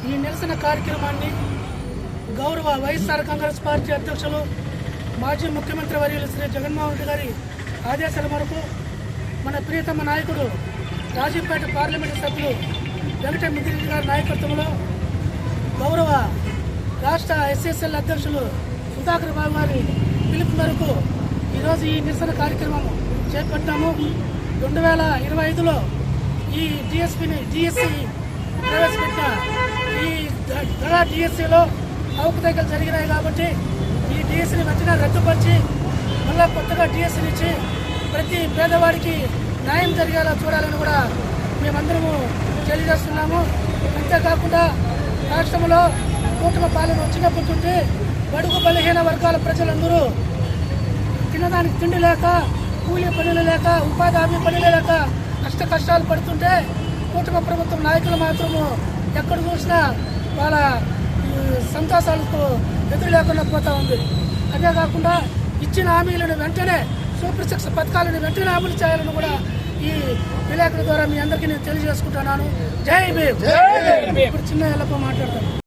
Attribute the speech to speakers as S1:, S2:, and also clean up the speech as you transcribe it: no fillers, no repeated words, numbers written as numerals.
S1: ఈ నిరసన కార్యక్రమాన్ని గౌరవ వైఎస్ఆర్ కాంగ్రెస్ పార్టీ అధ్యక్షులు మాజీ ముఖ్యమంత్రి వర్యులు శ్రీ జగన్మోహన్ రెడ్డి గారి ఆదేశాల మేరకు మన ప్రియతమ నాయకుడు రాజంపేట పార్లమెంటు సభ్యులు వెంకట మిద్దిరెడ్డి గారి నాయకత్వంలో గౌరవ రాష్ట్ర ఎస్ఎస్ఎల్ అధ్యక్షులు సుధాకర్ బాబు గారి పిలుపు మేరకు ఈరోజు ఈ నిరసన కార్యక్రమం చేపట్టాము. 2025లో ఈ డిఎస్సి ప్రవేశపెట్టిన ఈ దళ డిఎస్సిలో అవకతవకలు జరిగినాయి కాబట్టి ఈ డిఎస్సిని వెంటనే రద్దుపరిచి మళ్ళా కొత్తగా డిఎస్సిని ఇచ్చి ప్రతి పేదవాడికి న్యాయం జరిగేలా చూడాలని కూడా మేమందరము తెలియజేస్తున్నాము. అంతేకాకుండా రాష్ట్రంలో కూటమి పాలన వచ్చినప్పటి నుండి బడుగు బలహీన వర్గాల ప్రజలందరూ తినడానికి తిండి లేక, కూలీ పనులు లేక, ఉపాధి హామీ పనులు లేక కష్టాలు పడుతుంటే కూటమి ప్రభుత్వం నాయకులు మాత్రము ఎక్కడ చూసినా వాళ్ళ సంతోషాలతో ఎదురు లేకుండా పోతా ఉంది. అదే కాకుండా ఇచ్చిన హామీలను వెంటనే సూపర్ 6 పథకాలను వెంటనే అమలు చేయాలని కూడా ఈ విలేకరుల ద్వారా మీ అందరికీ నేను తెలియజేసుకుంటున్నాను. జై భీమ్. ఇప్పుడు చిన్న ఎల్లప్ప మాట్లాడతాను.